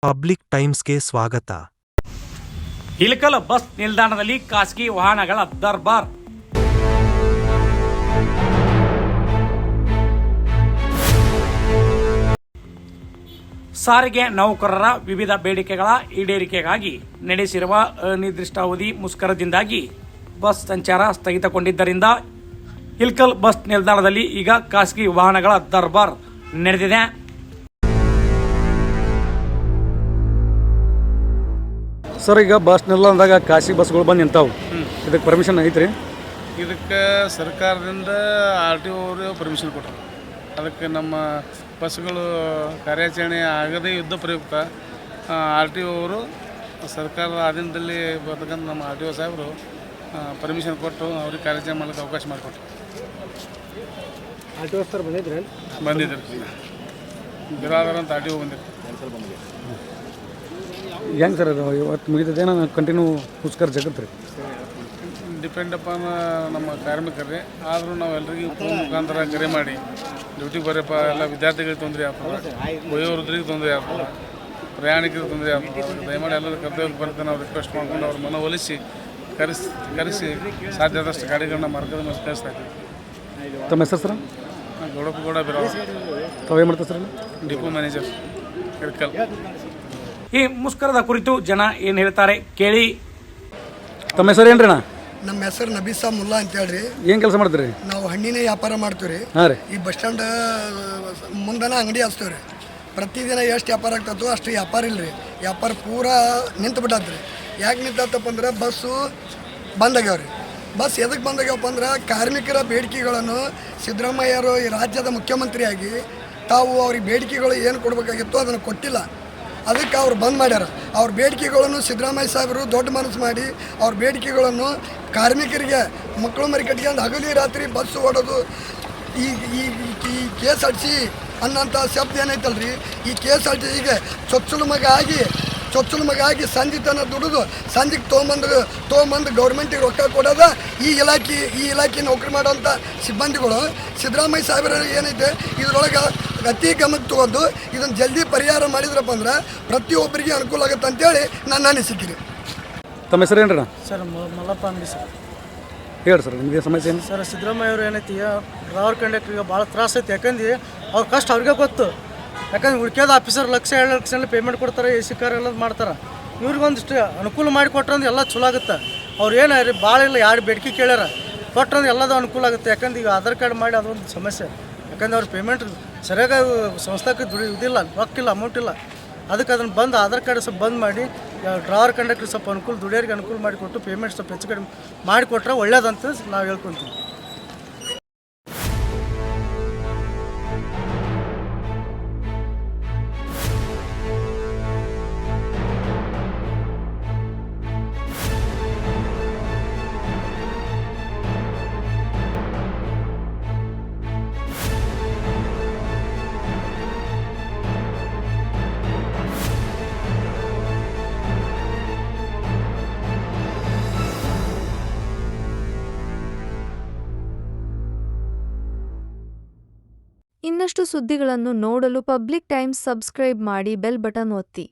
Public ಟೈಮ್ಸ್ಗೆ ಸ್ವಾಗತ. Ilkal bus ನಿಲ್ದಾಣದಲ್ಲಿ ಖಾಸಗಿ ವಾಹನಗಳ ದರ್ಬಾರ್. ಸಾರಿಗೆ ನೌಕರರ ವಿವಿಧ ಬೇಡಿಕೆಗಳ ಈಡೇರಿಕೆಗಾಗಿ ನಡೆಸಿರುವ ಅನಿರ್ದಿಷ್ಟಾವಧಿ ಮುಷ್ಕರದಿಂದಾಗಿ ಬಸ್ ಸಂಚಾರ ಸ್ಥಗಿತಗೊಂಡಿದ್ದರಿಂದ ಇಳಕಲ್ ಬಸ್ ನಿಲ್ದಾಣದಲ್ಲಿ ಈಗ ಖಾಸಗಿ ವಾಹನಗಳ ದರ್ಬಾರ್ ನಡೆದಿದೆ. ಸರ್, ಈಗ ಬಸ್ ನಿಲ್ದಾಣದಾಗ ಖಾಸಗಿ ಬಸ್ಗಳು ಬಂದು ನಿಂತಾವು. ಇದಕ್ಕೆ ಪರ್ಮಿಷನ್ ಐತ್ರಿ? ಇದಕ್ಕೆ ಸರ್ಕಾರದಿಂದ RTO ಅವರು ಪರ್ಮಿಷನ್ ಕೊಟ್ಟರು. ಅದಕ್ಕೆ ನಮ್ಮ ಬಸ್ಗಳು ಕಾರ್ಯಾಚರಣೆ ಆಗದೇ ಯುದ್ಧ ಪ್ರಯುಕ್ತ RTO ಅವರು ಸರ್ಕಾರದ ಆಧೀನದಲ್ಲಿ ಬರ್ತಕ್ಕಂಥ ನಮ್ಮ RTO ಸಾಹೇಬರು ಪರ್ಮಿಷನ್ ಕೊಟ್ಟು ಅವ್ರಿಗೆ ಕಾರ್ಯಾಚರಣೆ ಮಾಡೋಕ್ಕೆ ಅವಕಾಶ ಮಾಡಿಕೊಟ್ರು. RTO ಸರ್ ಬಂದಿದ್ರಿ? ಬಂದಿದ್ರು. ಬಿರಾದರ್ ಅಂತ RTO ಬಂದಿದ್ರು. ಹೆಂಗೆ ಸರ್ ಅದು ಇವತ್ತು ಮುಗಿತದೇನೋ ಕಂಟಿನ್ಯೂ ಮುಷ್ಕರ ಜಗತ್ತು ರೀ? ಡಿಪೆಂಡ್ ಅಪಾನ್ ನಮ್ಮ ಕಾರ್ಮಿಕರೇ. ಆದರೂ ನಾವು ಎಲ್ರಿಗೂ ಫೋನ್ ಮುಖಾಂತರ ಕರೆ ಮಾಡಿ ಡ್ಯೂಟಿಗೆ ಬರಪ್ಪ, ಎಲ್ಲ ವಿದ್ಯಾರ್ಥಿಗಳಿಗೆ ತೊಂದರೆ ಆಗ್ತದೆ, ವಯೋವೃದ್ಧರಿಗೆ ತೊಂದರೆ ಆಗ್ತದೆ, ಪ್ರಯಾಣಿಕರಿಗೆ ತೊಂದರೆ ಆಗ್ತದೆ, ದಯಮಾಡಿ ಎಲ್ಲರೂ ಕರ್ತವ್ಯಕ್ಕೆ ಬರ್ತಾರೆ ನಾವು ರಿಕ್ವೆಸ್ಟ್ ಮಾಡ್ಕೊಂಡು ಅವ್ರ ಮನವೊಲಿಸಿ ಕರೆಸಿ ಸಾಧ್ಯದಷ್ಟು ಗಾಡಿಗಳನ್ನ ಮಾರ್ಗದ ಮೇಲೆ ಕಳಿಸ್ತಾ ಇದ್ದೀವಿ. ತಮ್ಮ ಹೆಸರು ಸರ್? ಗೌಡ ಬಿರಾವ. ತಾವೇನು ಮಾಡ್ತಾರೆ ಸರ್? Depot manager Ilkal. ಈ ಮುಷ್ಕರದ ಕುರಿತು ಜನ ಏನು ಹೇಳ್ತಾರೆ ಕೇಳಿ. ತಮ್ಮ ಹೆಸರು ಏನ್ರಿ ಅಣ್ಣ? ನಮ್ಮ ಹೆಸರು ನಬೀಸಾ ಮುಲ್ಲಾ ಅಂತ ಹೇಳ್ರಿ. ಏನು ಕೆಲಸ ಮಾಡ್ತೀರಿ? ನಾವು ಹಣ್ಣಿನ ವ್ಯಾಪಾರ ಮಾಡ್ತೀವಿ ರೀ. ಹಾಂ ರೀ. ಈ ಬಸ್ ಸ್ಟ್ಯಾಂಡ್ ಮುಂದನ ಅಂಗಡಿ ಹಚ್ತೀವಿ ರೀ. ಪ್ರತಿದಿನ ಎಷ್ಟು ವ್ಯಾಪಾರ ಆಗ್ತದೋ ಅಷ್ಟು ವ್ಯಾಪಾರ ಇಲ್ಲ ರೀ. ವ್ಯಾಪಾರ ಪೂರಾ ನಿಂತು ಬಿಟ್ಟತ್ರಿ. ಯಾಕೆ ನಿಂತಪ್ಪ ಅಂದ್ರೆ ಬಸ್ಸು ಬಂದಾಗ್ಯಾವ ರೀ. ಬಸ್ ಎದಕ್ಕೆ ಬಂದಾಗ್ಯಾವಪ್ಪ ಅಂದ್ರೆ ಕಾರ್ಮಿಕರ ಬೇಡಿಕೆಗಳನ್ನು ಸಿದ್ದರಾಮಯ್ಯರು ಈ ರಾಜ್ಯದ ಮುಖ್ಯಮಂತ್ರಿಯಾಗಿ ತಾವು ಅವ್ರಿಗೆ ಬೇಡಿಕೆಗಳು ಏನು ಕೊಡಬೇಕಾಗಿತ್ತು ಅದನ್ನು ಕೊಟ್ಟಿಲ್ಲ. ಅದಕ್ಕೆ ಅವ್ರು ಬಂದ್ ಮಾಡ್ಯಾರ. ಅವ್ರ ಬೇಡಿಕೆಗಳನ್ನು ಸಿದ್ದರಾಮಯ್ಯ ಸಾಹೇಬರು ದೊಡ್ಡ ಮನಸ್ಸು ಮಾಡಿ ಅವ್ರ ಬೇಡಿಕೆಗಳನ್ನು ಕಾರ್ಮಿಕರಿಗೆ ಮಕ್ಕಳು ಮರಿ ಕಟ್ಕೊಂಡು ಹಗಲಿ ರಾತ್ರಿ ಬಸ್ ಓಡೋದು, ಈ KSRTC ಅನ್ನೋಂಥ ಶಬ್ದ ಏನೈತಲ್ರಿ, ಈ KSRTCಗೆ ಚೊಚ್ಚಲು ಮಗ ಆಗಿ ಸಂಜೆ ತನಕ ದುಡಿದು ಸಂಜೆಗೆ ತೊಗೊಂಬಂದು ಗೌರ್ಮೆಂಟಿಗೆ ರೊಕ್ಕ ಕೊಡೋದ ಈ ಇಲಾಖೆ ನೌಕರಿ ಮಾಡೋಂಥ ಸಿಬ್ಬಂದಿಗಳು. ಸಿದ್ದರಾಮಯ್ಯ ಸಾಹೇಬರು ಏನೈತೆ ಇದ್ರೊಳಗೆ ಅತಿ ಗಮನಕ್ಕೆ ತಗೊಂಡು ಇದನ್ನು ಜಲ್ದಿ ಪರಿಹಾರ ಮಾಡಿದ್ರಪ್ಪ ಅಂದ್ರೆ ಪ್ರತಿಯೊಬ್ಬರಿಗೆ ಅನುಕೂಲ ಆಗುತ್ತೆ ಅಂತೇಳಿ ನನ್ನ ಅನಿಸಿಕೆ. ತಮ್ಮ ಹೆಸರು ಏನ್ರಿ? ಸರ್ ಮಲ್ಲಪ್ಪ ಅಂಗಡಿ ಸರ್. ಹೇಳಿ ಸರ್, ನಿಮಗೆ ಸಮಸ್ಯೆ ಏನು? ಸರ್, ಸಿದ್ದರಾಮಯ್ಯ ಅವರು ಏನೈತಿ ಡ್ರೈವರ್ ಕಂಡಕ್ಟ್ರಿಗೆ ಭಾಳ ತ್ರಾಸ ಐತಿ. ಯಾಕಂದ್ರೆ ಅವ್ರ ಕಷ್ಟ ಅವ್ರಿಗೆ ಗೊತ್ತು. ಯಾಕಂದ್ರೆ ಉಳ್ಕ್ಯಾದ ಆಫೀಸರ್ ಲಕ್ಷ 2 ಲಕ್ಷ ಪೇಮೆಂಟ್ ಕೊಡ್ತಾರೆ, AC ಕಾರ್ ಎಲ್ಲ ಮಾಡ್ತಾರೆ. ಇವ್ರಿಗೆ ಒಂದಿಷ್ಟು ಅನುಕೂಲ ಮಾಡಿ ಕೊಟ್ರಂದ್ರೆ ಎಲ್ಲ ಚಲೋ ಆಗುತ್ತೆ. ಅವ್ರು ಏನು ಭಾಳ ಇಲ್ಲ, ಯಾರು ಬೇಡಿಕೆ ಕೇಳ್ಯಾರ ಕೊಟ್ರಂದ್ರೆ ಎಲ್ಲದೂ ಅನುಕೂಲ ಆಗುತ್ತೆ. ಯಾಕಂದ್ರೆ ಈಗ ಆಧಾರ್ ಕಾರ್ಡ್ ಮಾಡಿ ಅದೊಂದು ಸಮಸ್ಯೆ. ಯಾಕಂದ್ರೆ ಅವ್ರ ಪೇಮೆಂಟ್ ಸರಿಯಾಗಿ ಸಂಸ್ಥಾಕ್ಕೆ ಇದಿಲ್ಲ, ರೊಕ್ಕಿಲ್ಲ, ಅಮೌಂಟ್ ಇಲ್ಲ. ಅದಕ್ಕೆ ಅದನ್ನು ಬಂದು ಆಧಾರ್ ಕಾರ್ಡ್ ಸ್ವಲ್ಪ ಬಂದ್ ಮಾಡಿ ಡ್ರೈವರ್ ಕಂಡಕ್ಟರ್ ಸ್ವಲ್ಪ ಅನುಕೂಲ, ದುಡಿಯೋರಿಗೆ ಅನುಕೂಲ ಮಾಡಿಕೊಟ್ಟು ಪೇಮೆಂಟ್ ಸ್ವಲ್ಪ ಹೆಚ್ಚು ಕಡಿಮೆ ಮಾಡಿಕೊಟ್ರೆ ಒಳ್ಳೇದಂತ ನಾವು ಹೇಳ್ಕೊತೀವಿ. ಇನ್ನಷ್ಟು ಸುದ್ದಿಗಳನ್ನು ನೋಡಲು ಪಬ್ಲಿಕ್ ಟೈಮ್ಸ್ ಸಬ್ಸ್ಕ್ರೈಬ್ ಮಾಡಿ, ಬೆಲ್ ಬಟನ್ ಒತ್ತಿ.